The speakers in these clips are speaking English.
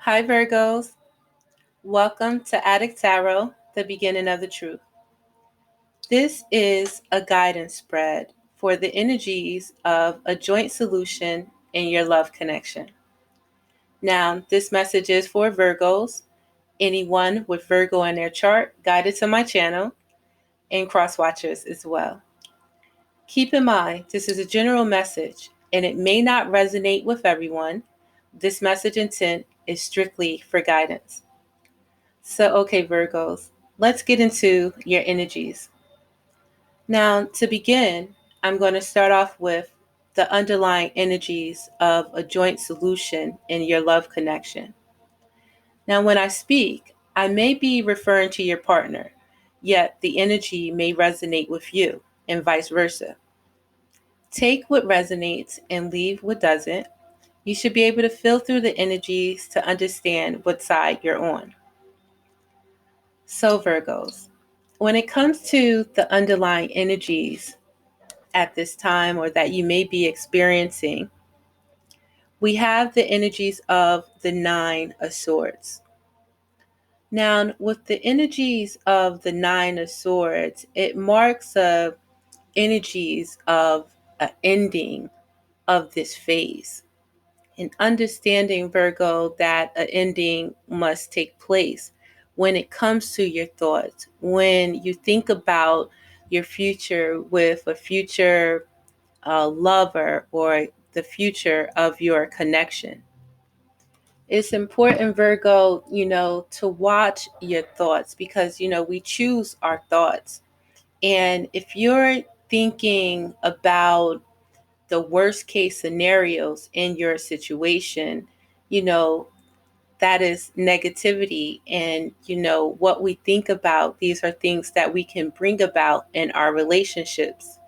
Hi, Virgos. Welcome to Adik Tarot, the beginning of the truth. This is a guidance spread for the energies of a joint solution in your love connection. Now, this message is for Virgos, anyone with Virgo in their chart guided to my channel, and cross watchers as well. Keep in mind, this is a general message and it may not resonate with everyone. This message intent is strictly for guidance. So, okay, Virgos, let's get into your energies. Now, to begin, I'm going to start off with the underlying energies of a joint solution in your love connection. Now, when I speak, I may be referring to your partner, yet the energy may resonate with you, and vice versa. Take what resonates and leave what doesn't. You should be able to feel through the energies to understand what side you're on. So, Virgos, when it comes to the underlying energies at this time or that you may be experiencing, we have the energies of the Nine of Swords. Now, with the energies of the Nine of Swords, it marks energies of an ending of this phase. And understanding, Virgo, that an ending must take place when it comes to your thoughts, when you think about your future with a future lover or the future of your connection. It's important, Virgo, to watch your thoughts because, we choose our thoughts. And if you're thinking about the worst case scenarios in your situation, that is negativity. And, what we think about, these are things that we can bring about in our relationships.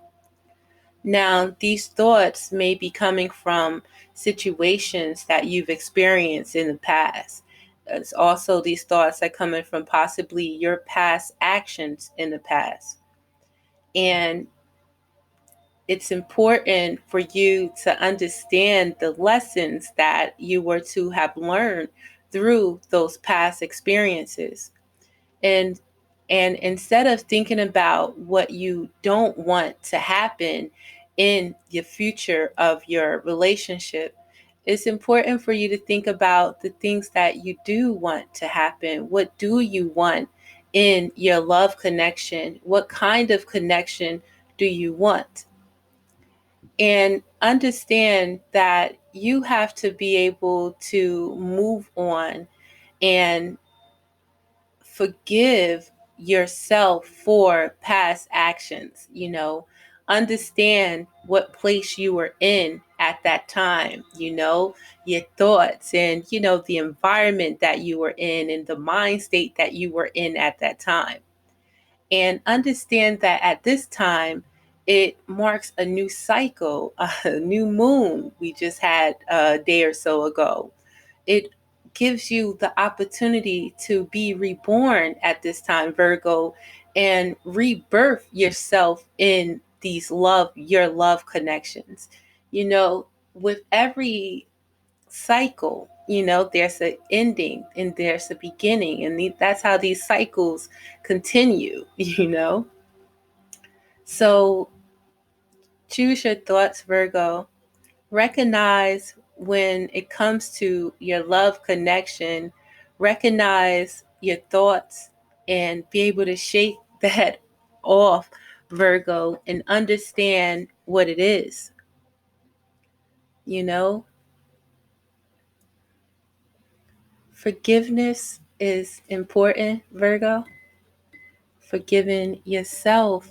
Now, these thoughts may be coming from situations that you've experienced in the past. It's also these thoughts are coming from possibly your past actions in the past. And it's important for you to understand the lessons that you were to have learned through those past experiences. And instead of thinking about what you don't want to happen in the future of your relationship, it's important for you to think about the things that you do want to happen. What do you want in your love connection? What kind of connection do you want? And understand that you have to be able to move on and forgive yourself for past actions. Understand what place you were in at that time, your thoughts and, the environment that you were in and the mind state that you were in at that time. And understand that at this time, it marks a new cycle, a new moon we just had a day or so ago. It gives you the opportunity to be reborn at this time, Virgo, and rebirth yourself in your love connections. With every cycle, there's an ending and there's a beginning, and that's how these cycles continue. So choose your thoughts, Virgo. Recognize when it comes to your love connection, recognize your thoughts and be able to shake that off, Virgo, and understand what it is. Forgiveness is important, Virgo. Forgiving yourself,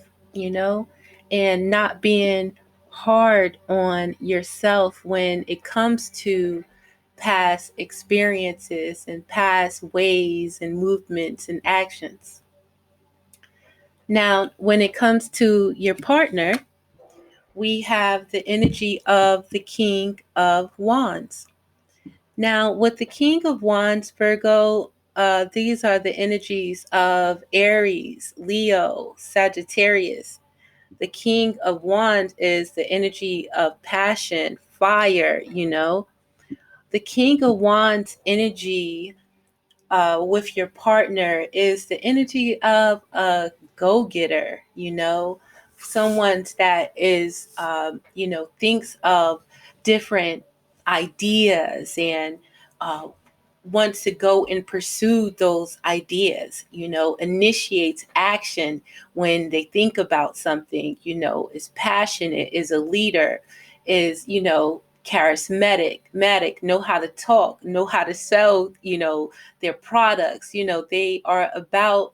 and not being hard on yourself when it comes to past experiences and past ways and movements and actions. Now, when it comes to your partner, we have the energy of the King of Wands. Now, with the King of Wands, Virgo, these are the energies of Aries, Leo, Sagittarius. The King of Wands is the energy of passion, fire, The the King of Wands energy with your partner is the energy of a go-getter, someone that is, thinks of different ideas and uh, wants to go and pursue those ideas, initiates action when they think about something, is passionate, is a leader, is, charismatic, know how to talk, know how to sell, their products, they are about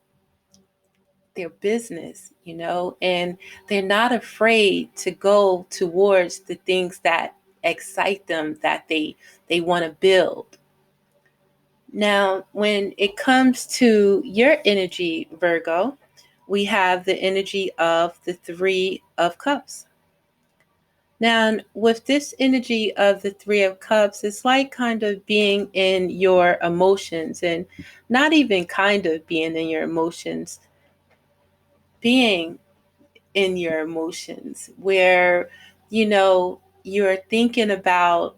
their business, and they're not afraid to go towards the things that excite them, that they want to build. Now, when it comes to your energy, Virgo, we have the energy of the Three of Cups. Now, with this energy of the Three of Cups, it's like kind of being in your emotions, and not even kind of being in your emotions, being in your emotions, where, you're thinking about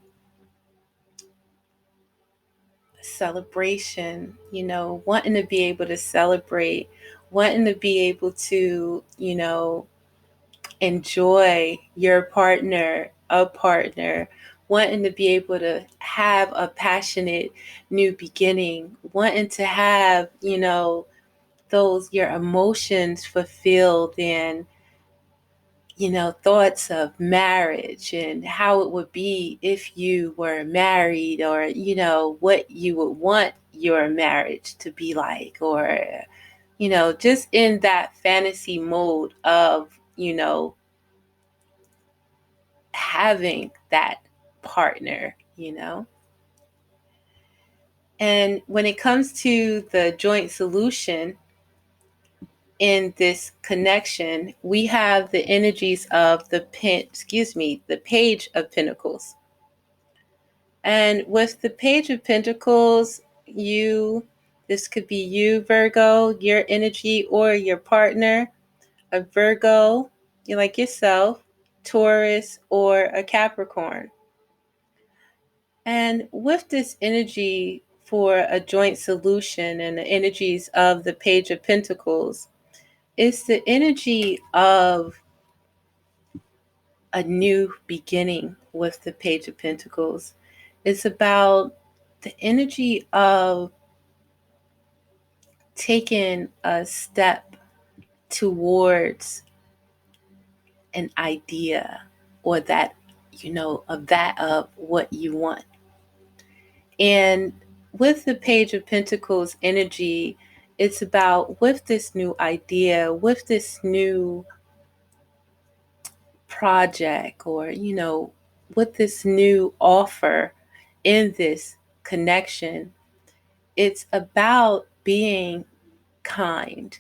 celebration, wanting to be able to celebrate, wanting to be able to, enjoy your partner, a partner, wanting to be able to have a passionate new beginning, wanting to have, those, your emotions fulfilled, and, thoughts of marriage and how it would be if you were married, or, what you would want your marriage to be like, or, just in that fantasy mode of, having that partner, And when it comes to the joint solution in this connection, we have the energies of the Page of Pentacles. And with the Page of Pentacles, this could be you, Virgo, your energy, or your partner, a Virgo, you like yourself, Taurus, or a Capricorn. And with this energy for a joint solution and the energies of the Page of Pentacles, it's the energy of a new beginning with the Page of Pentacles. It's about the energy of taking a step towards an idea, or that, of what you want. And with the Page of Pentacles energy, it's about, with this new idea, with this new project, or, with this new offer in this connection, it's about being kind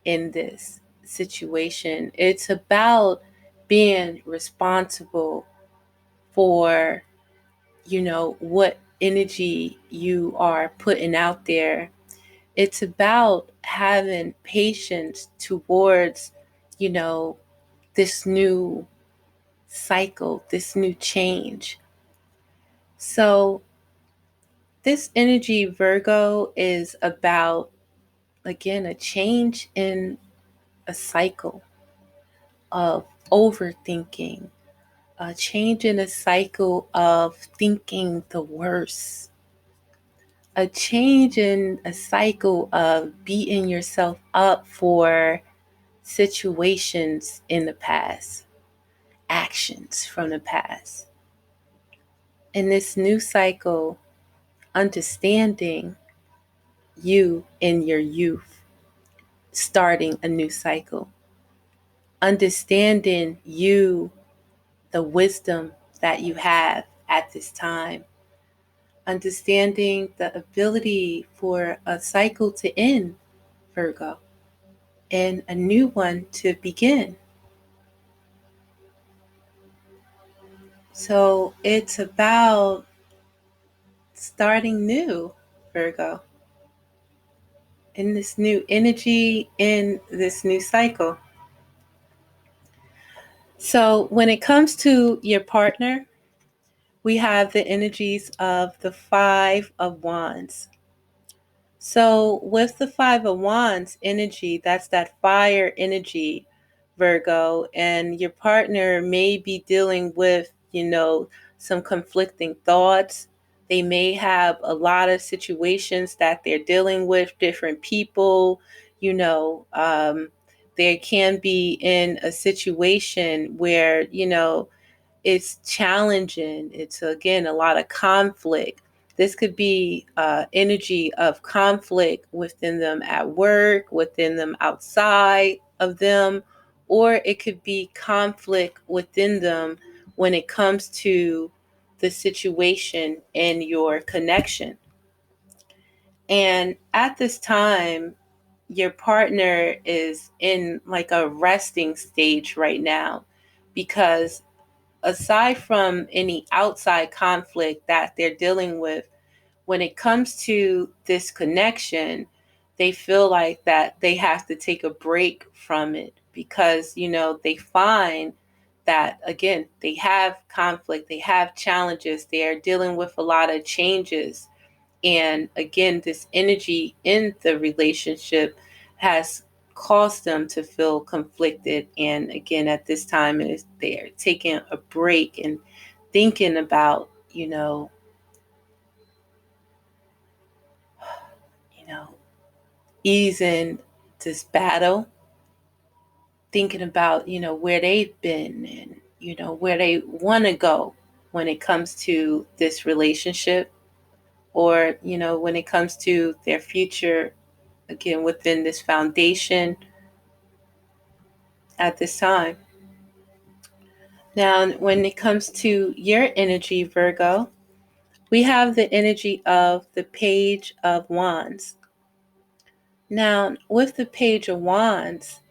in this situation. It's about being responsible for, what energy you are putting out there. It's about having patience towards, this new cycle, this new change. So this energy, Virgo, is about, again, a change in a cycle of overthinking, a change in a cycle of thinking the worst, a change in a cycle of beating yourself up for situations in the past, actions from the past. In this new cycle, understanding you in your youth, starting a new cycle, understanding you, the wisdom that you have at this time, understanding the ability for a cycle to end, Virgo, and a new one to begin. So it's about starting new, Virgo, in this new energy, in this new cycle. So when it comes to your partner, we have the energies of the Five of Wands. So with the Five of Wands energy, that's that fire energy, Virgo, and your partner may be dealing with, some conflicting thoughts. They may have a lot of situations that they're dealing with, different people, they can be in a situation where, it's challenging. It's, again, a lot of conflict. This could be energy of conflict within them at work, within them outside of them, or it could be conflict within them when it comes to the situation and your connection. And at this time, your partner is in like a resting stage right now, because aside from any outside conflict that they're dealing with, when it comes to this connection, they feel like that they have to take a break from it, because, they find that, again, they have conflict, they have challenges, they are dealing with a lot of changes. And again, this energy in the relationship has caused them to feel conflicted. And again, at this time, they're taking a break and thinking about, easing this battle, thinking about, where they've been and, where they want to go when it comes to this relationship, or, when it comes to their future, again, within this foundation at this time. Now, when it comes to your energy, Virgo, we have the energy of the Page of Wands. Now, with the Page of Wands,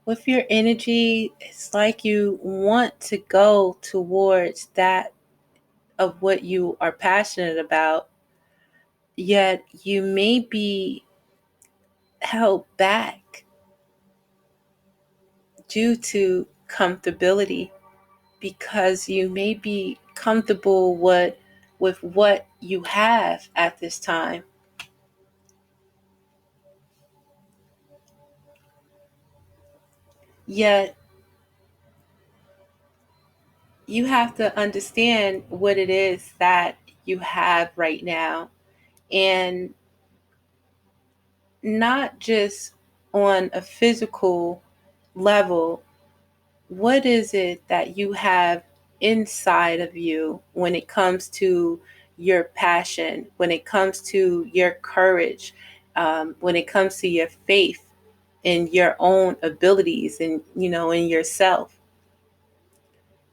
with your energy, it's like you want to go towards that of what you are passionate about, yet you may be held back due to comfortability, because you may be comfortable with what you have at this time. Yet you have to understand what it is that you have right now, and not just on a physical level. What is it that you have inside of you when it comes to your passion, when it comes to your courage, when it comes to your faith in your own abilities and, in yourself?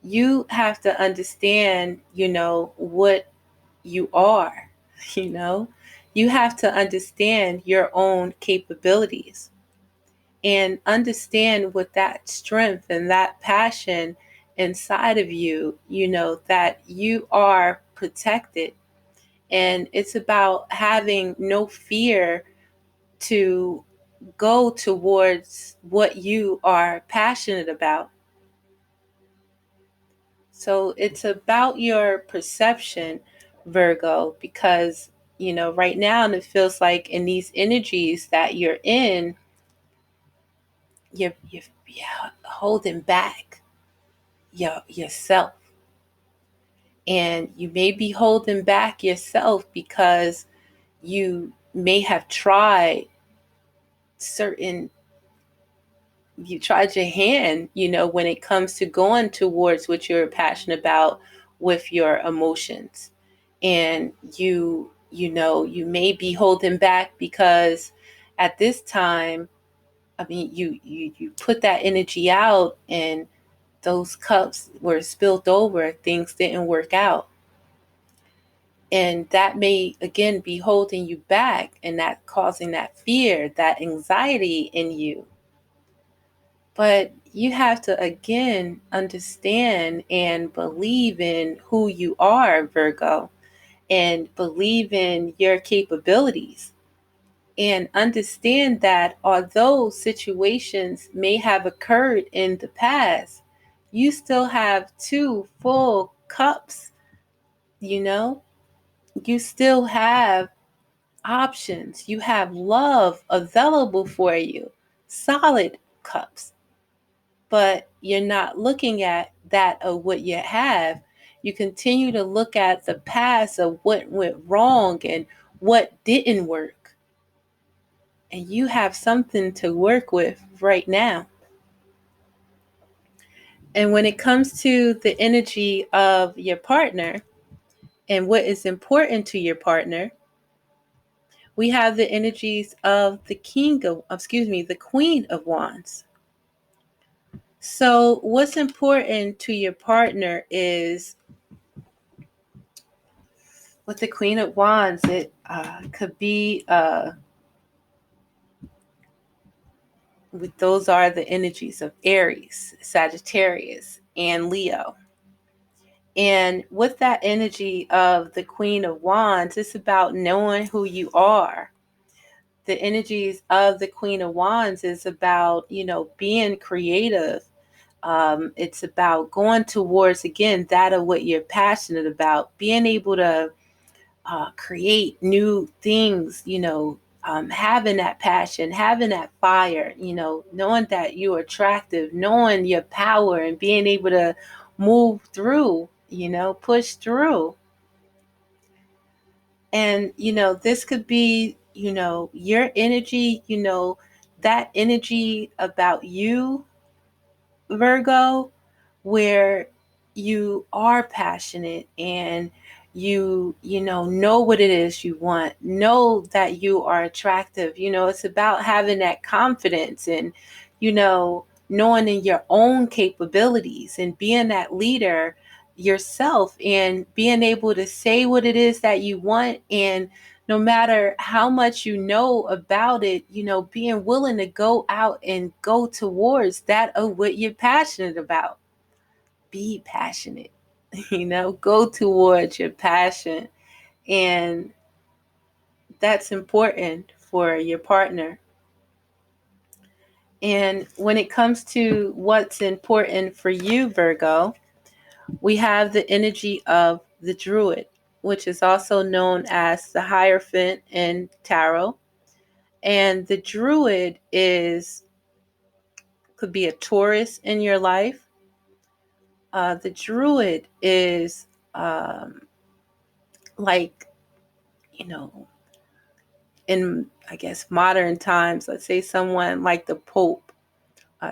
You have to understand, what you are, you know? You have to understand your own capabilities and understand with that strength and that passion inside of you, that you are protected. And it's about having no fear to go towards what you are passionate about. So it's about your perception, Virgo, because, right now it feels like in these energies that you're in, you're holding back yourself. And you may be holding back yourself because you may have you tried your hand, when it comes to going towards what you're passionate about with your emotions. And you may be holding back because at this time, I mean, you put that energy out and those cups were spilled over, things didn't work out. And that may, again, be holding you back and that causing that fear, that anxiety in you. But you have to, again, understand and believe in who you are, Virgo, and believe in your capabilities. And understand that although situations may have occurred in the past, you still have two full cups, you still have options. You have love available for you, solid cups. But you're not looking at that of what you have. You continue to look at the past of what went wrong and what didn't work. And you have something to work with right now. And when it comes to the energy of your partner and what is important to your partner, we have the energies of the the Queen of Wands. So what's important to your partner is, with the Queen of Wands, it could be, those are the energies of Aries, Sagittarius, and Leo. And with that energy of the Queen of Wands, it's about knowing who you are. The energies of the Queen of Wands is about, being creative. It's about going towards, again, that of what you're passionate about, being able to create new things, having that passion, having that fire, knowing that you're attractive, knowing your power and being able to move through, push through. And, this could be, your energy, that energy about you, Virgo, where you are passionate and you know what it is you want, know that you are attractive. It's about having that confidence and knowing in your own capabilities and being that leader yourself and being able to say what it is that you want, and no matter how much you know about it, being willing to go out and go towards that of what you're passionate about. Be passionate, go towards your passion. And that's important for your partner. And when it comes to what's important for you, Virgo, we have the energy of the Druid, which is also known as the Hierophant in Tarot. And the Druid could be a Taurus in your life. The Druid is like, in, I guess, modern times, let's say someone like the Pope,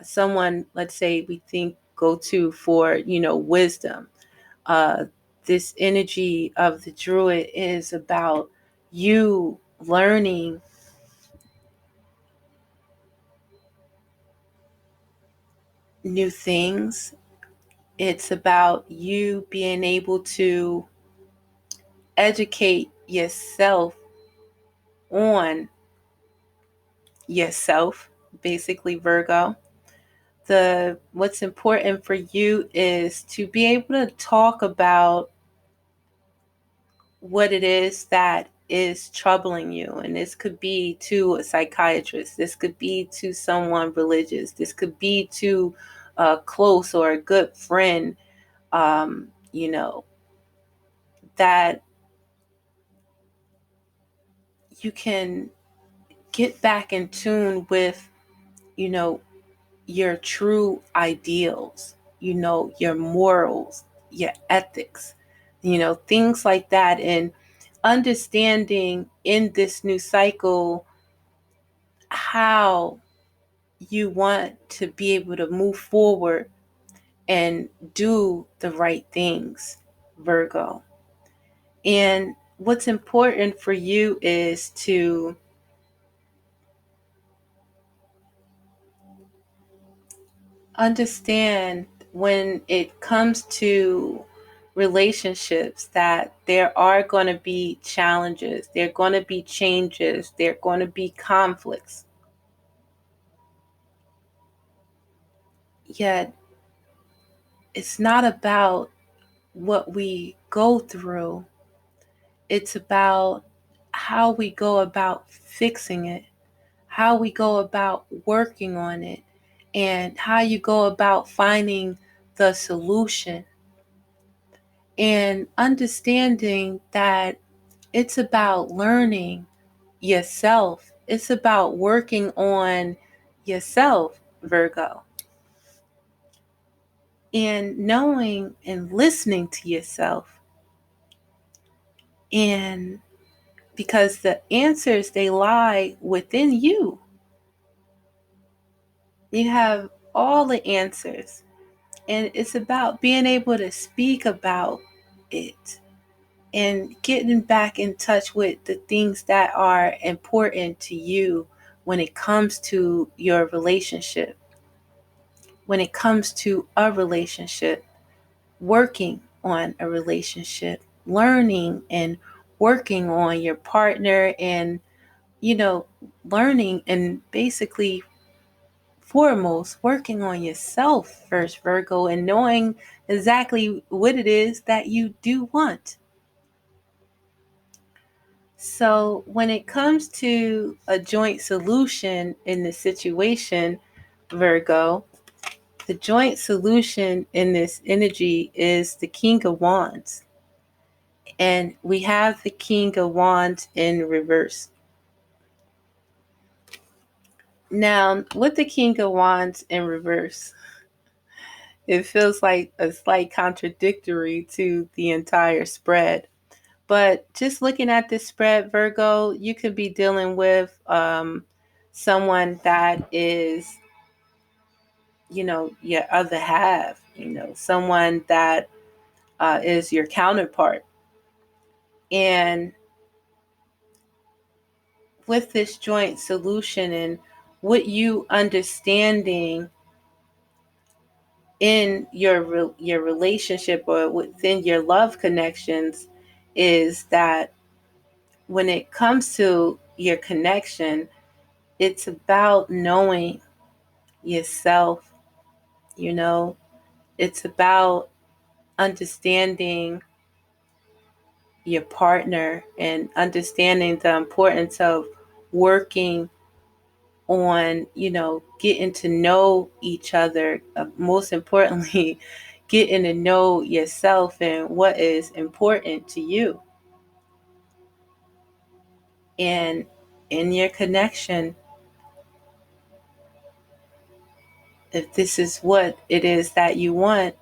someone, let's say, we think go to for, wisdom. This energy of the Druid is about you learning new things. It's about you being able to educate yourself on yourself, basically, Virgo. What's important for you is to be able to talk about what it is that is troubling you. And this could be to a psychiatrist, this could be to someone religious, this could be to a close or a good friend, that you can get back in tune with, your true ideals, your morals, your ethics, things like that. And understanding in this new cycle how you want to be able to move forward and do the right things, Virgo. And what's important for you is to understand, when it comes to relationships, that there are going to be challenges, there are going to be changes, there are going to be conflicts. Yet, it's not about what we go through, it's about how we go about fixing it, how we go about working on it, and how you go about finding the solution. and understanding that it's about learning yourself. It's about working on yourself, Virgo, and knowing and listening to yourself. And because the answers, they lie within you. You have all the answers. And it's about being able to speak about it and getting back in touch with the things that are important to you when it comes to your relationship, when it comes to a relationship, working on a relationship, learning and working on your partner, and, learning and basically foremost working on yourself first, Virgo, and knowing exactly what it is that you do want. So when it comes to a joint solution in this situation, Virgo, the joint solution in this energy is the King of Wands. And we have the King of Wands in reverse. Now, with the King of Wands in reverse, it feels like a slight contradictory to the entire spread. But just looking at this spread, Virgo, you could be dealing with someone that is, your other half, someone that is your counterpart. And with this joint solution and what you understanding in your relationship or within your love connections is that when it comes to your connection, it's about knowing yourself. It's about understanding your partner and understanding the importance of working on, getting to know each other. Most importantly, getting to know yourself and what is important to you. And in your connection, if this is what it is that you want,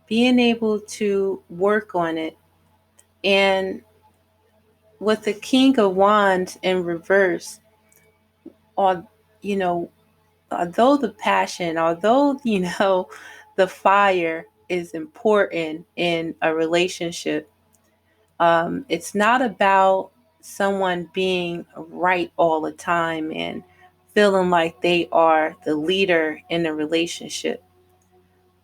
being able to work on it. And with the King of Wands in reverse, or, although the passion, although, the fire is important in a relationship, it's not about someone being right all the time and feeling like they are the leader in the relationship.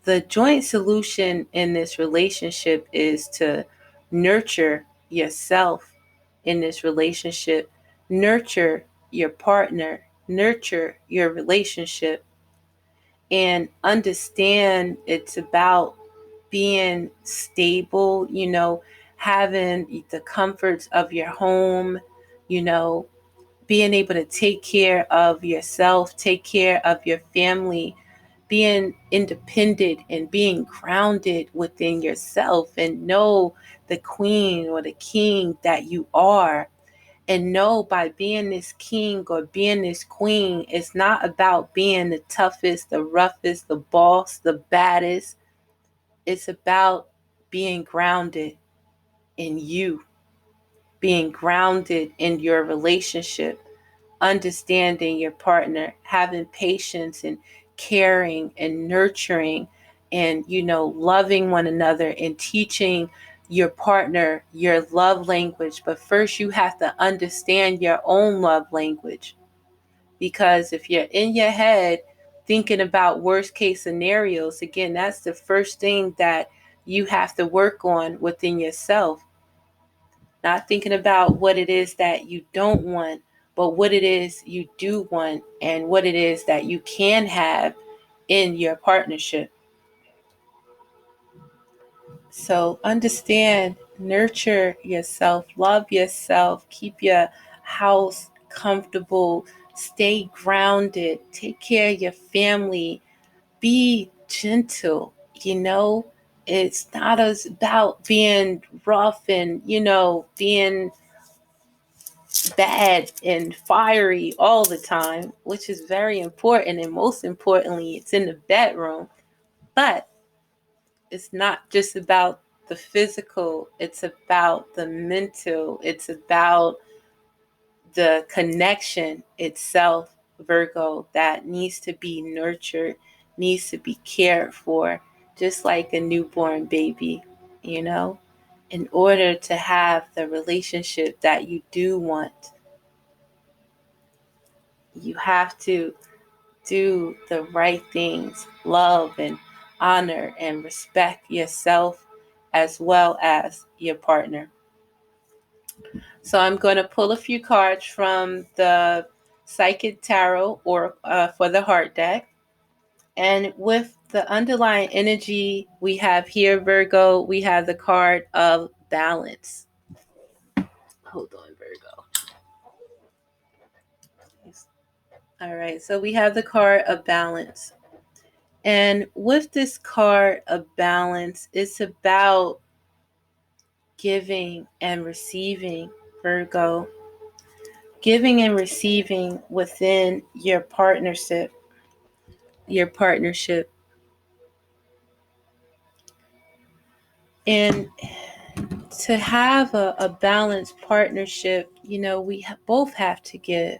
The joint solution in this relationship is to nurture yourself in this relationship, nurture your partner, nurture your relationship, and understand it's about being stable, having the comforts of your home, you know, being able to take care of yourself, take care of your family, being independent and being grounded within yourself, and know the queen or the king that you are. And know by being this king or being this queen, it's not about being the toughest, the roughest, the boss, the baddest. It's about being grounded in you, being grounded in your relationship, understanding your partner, having patience and caring and nurturing and, loving one another and teaching your partner your love language. But first you have to understand your own love language, because if you're in your head thinking about worst case scenarios, again, that's the first thing that you have to work on within yourself. Not thinking about what it is that you don't want, but what it is you do want and what it is that you can have in your partnership. So understand, nurture yourself, love yourself, keep your house comfortable, stay grounded, take care of your family, be gentle, It's not as about being rough and, being bad and fiery all the time, which is very important. And most importantly, it's in the bedroom. But it's not just about the physical, it's about the mental, it's about the connection itself, Virgo, that needs to be nurtured, needs to be cared for, just like a newborn baby, in order to have the relationship that you do want. You have to do the right things, love and honor and respect yourself as well as your partner. So I'm going to pull a few cards from the Psychic Tarot or for the Heart deck. And with the underlying energy we have here, Virgo, we have the card of balance. Hold on, Virgo. All right, so we have the card of balance. And with this card of balance, it's about giving and receiving, Virgo. Giving and receiving within your partnership. And to have a balanced partnership, we both have to give.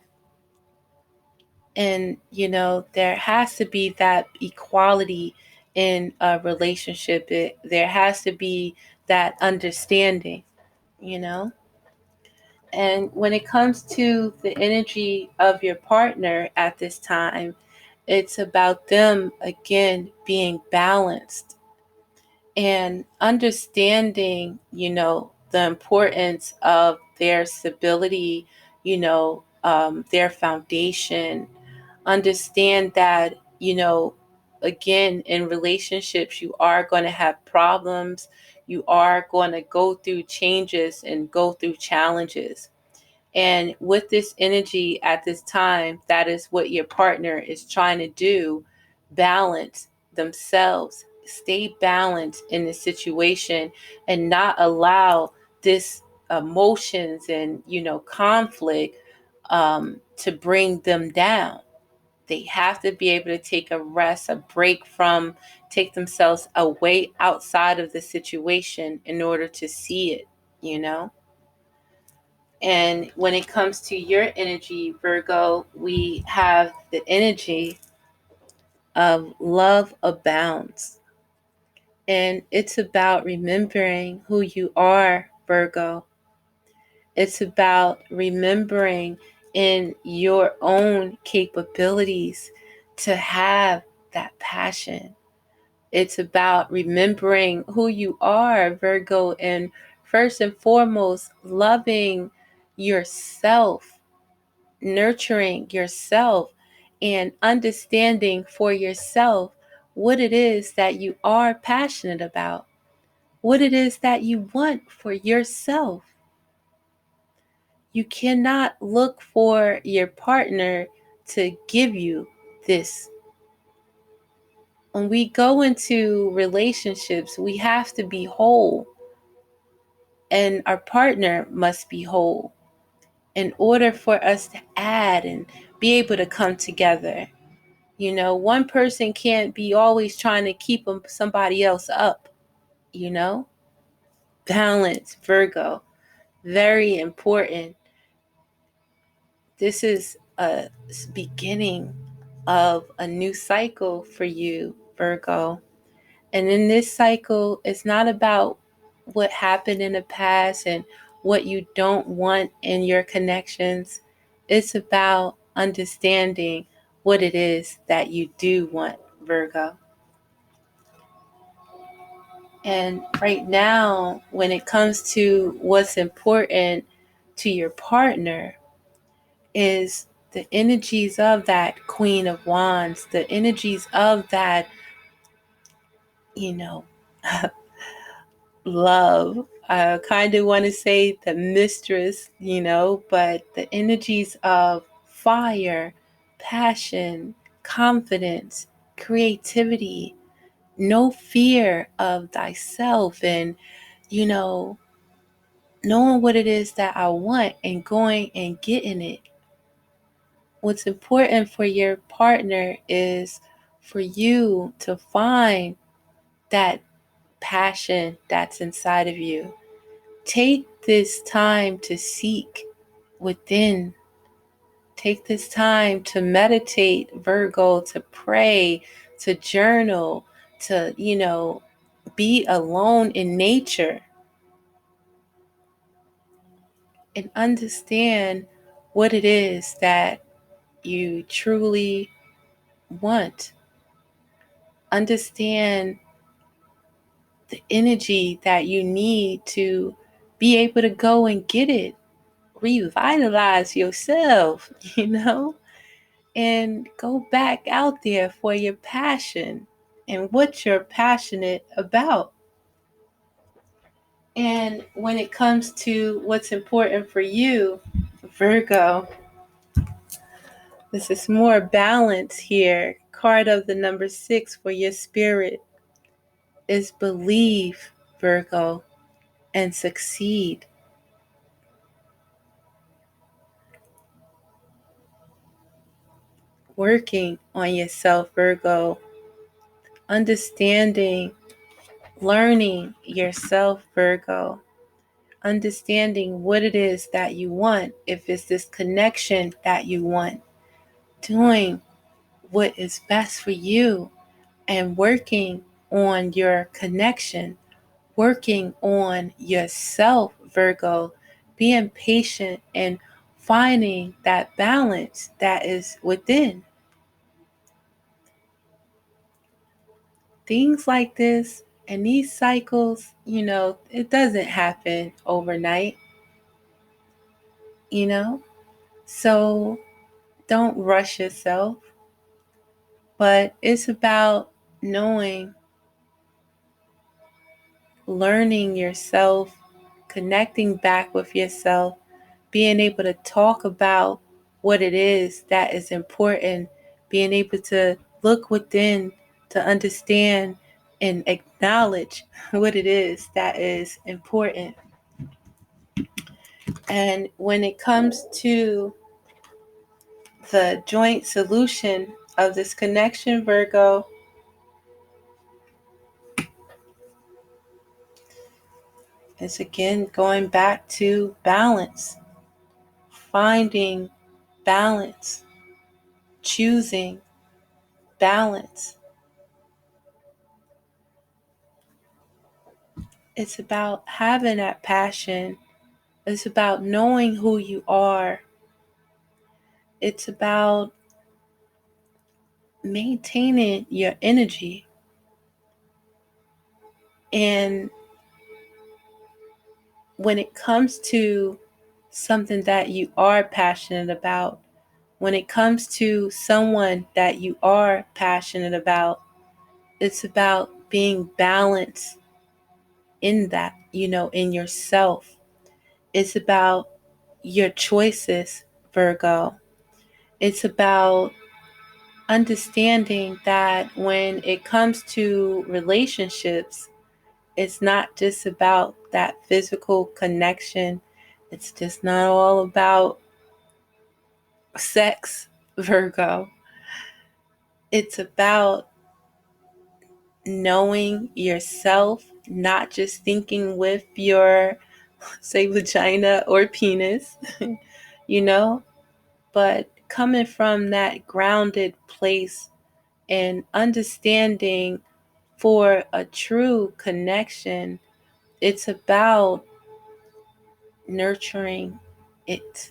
And, there has to be that equality in a relationship. There has to be that understanding, And when it comes to the energy of your partner at this time, it's about them, again, being balanced and understanding, the importance of their stability, their foundation. Understand that, again, in relationships, you are going to have problems. You are going to go through changes and go through challenges. And with this energy at this time, that is what your partner is trying to do: balance themselves, stay balanced in the situation, and not allow this emotions and, conflict to bring them down. They have to be able to take a rest, a break from, take themselves away outside of the situation in order to see it, And when it comes to your energy, Virgo, we have the energy of love abounds. And it's about remembering who you are, Virgo. It's about remembering in your own capabilities to have that passion. It's about remembering who you are, Virgo, and first and foremost, loving yourself, nurturing yourself, and understanding for yourself what it is that you are passionate about, what it is that you want for yourself. You cannot look for your partner to give you this. When we go into relationships, we have to be whole, and our partner must be whole in order for us to add and be able to come together. One person can't be always trying to keep somebody else up, Balance, Virgo, very important. This is a beginning of a new cycle for you, Virgo. And in this cycle, it's not about what happened in the past and what you don't want in your connections. It's about understanding what it is that you do want, Virgo. And right now, when it comes to what's important to your partner, is the energies of that Queen of Wands, the energies of that, love. I kind of want to say the mistress, but the energies of fire, passion, confidence, creativity, no fear of thyself, and, knowing what it is that I want and going and getting it. What's important for your partner is for you to find that passion that's inside of you. Take this time to seek within. Take this time to meditate, Virgo, to pray, to journal, to, be alone in nature and understand what it is that you truly want. Understand the energy that you need to be able to go and get it. Revitalize yourself, and go back out there for your passion and what you're passionate about. And when it comes to what's important for you, Virgo, this is more balance here. Card of the number 6 for your spirit is believe, Virgo, and succeed. Working on yourself, Virgo. Understanding, learning yourself, Virgo. Understanding what it is that you want, if it's this connection that you want. Doing what is best for you and working on your connection, working on yourself, Virgo, being patient and finding that balance that is within. Things like this and these cycles, it doesn't happen overnight, so don't rush yourself, but it's about knowing, learning yourself, connecting back with yourself, being able to talk about what it is that is important, being able to look within to understand and acknowledge what it is that is important. And when it comes to the joint solution of this connection, Virgo, is again going back to balance, finding balance, choosing balance. It's about having that passion. It's about knowing who you are. It's about maintaining your energy. And when it comes to something that you are passionate about, when it comes to someone that you are passionate about, it's about being balanced in that, in yourself. It's about your choices, Virgo. It's about understanding that when it comes to relationships, it's not just about that physical connection. It's just not all about sex, Virgo. It's about knowing yourself, not just thinking with your, say, vagina or penis, but coming from that grounded place and understanding for a true connection, it's about nurturing it,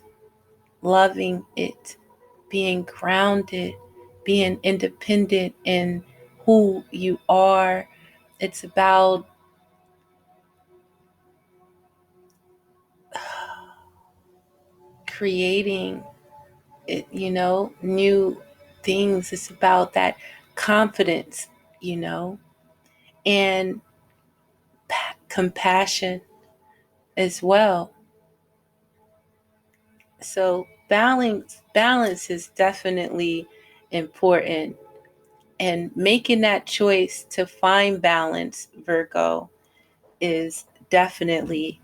loving it, being grounded, being independent in who you are. It's about creating it, new things. It's about that confidence, and compassion as well. So balance is definitely important. And making that choice to find balance, Virgo, is definitely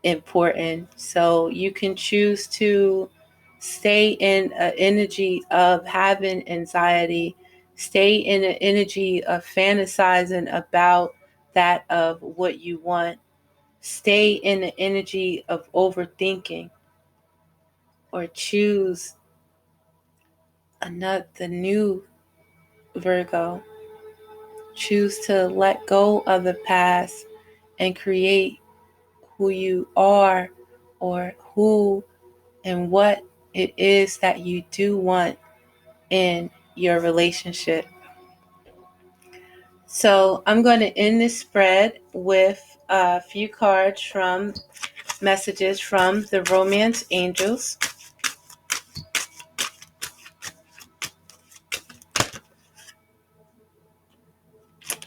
important. So you can choose to stay in an energy of having anxiety, stay in an energy of fantasizing about that of what you want, stay in the energy of overthinking, or choose the new Virgo. Choose to let go of the past and create who you are, or who and what it is that you do want in your relationship. So I'm going to end this spread with a few cards from messages from the Romance Angels.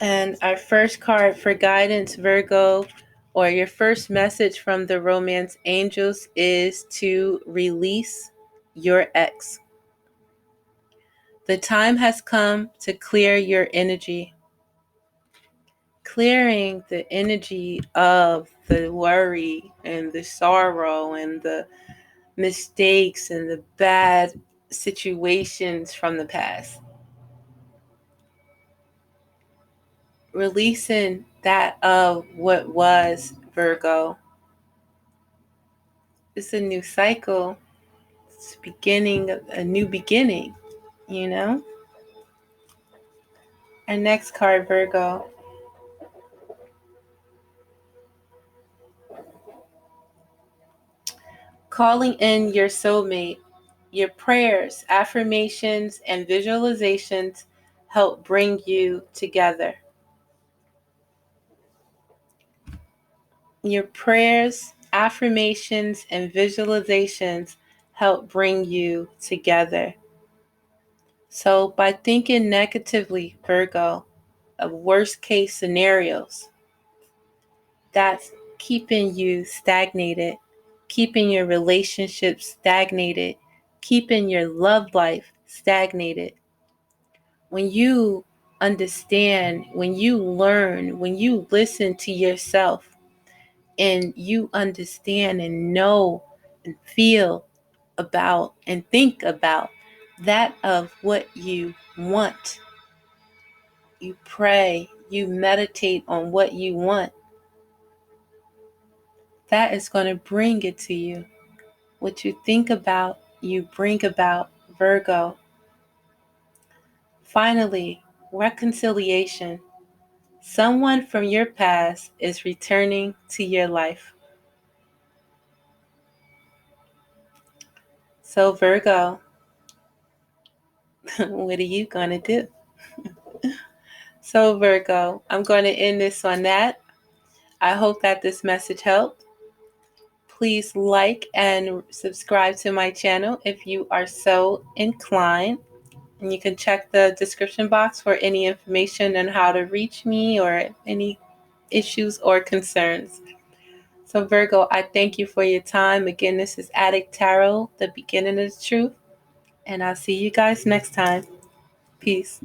And our first card for guidance, Virgo, or your first message from the Romance Angels, is to release your ex. The time has come to clear your energy. Clearing the energy of the worry and the sorrow and the mistakes and the bad situations from the past. Releasing that of what was, Virgo. It's a new cycle. It's beginning, a new beginning, you know? Our next card, Virgo. Calling in your soulmate. Your prayers, affirmations, and visualizations help bring you together. Your prayers, affirmations, and visualizations help bring you together. So by thinking negatively, Virgo, of worst case scenarios, that's keeping you stagnated, keeping your relationship stagnated, keeping your love life stagnated. When you understand, when you learn, when you listen to yourself, and you understand and know and feel about and think about that of what you want, you pray, you meditate on what you want, that is going to bring it to you. What you think about, you bring about, Virgo. Finally, reconciliation. Someone from your past is returning to your life. So, Virgo, what are you going to do? So, Virgo, I'm going to end this on that. I hope that this message helped. Please like and subscribe to my channel if you are so inclined. And you can check the description box for any information on how to reach me or any issues or concerns. So, Virgo, I thank you for your time. Again, this is Adik Tarot, the beginning of the truth. And I'll see you guys next time. Peace.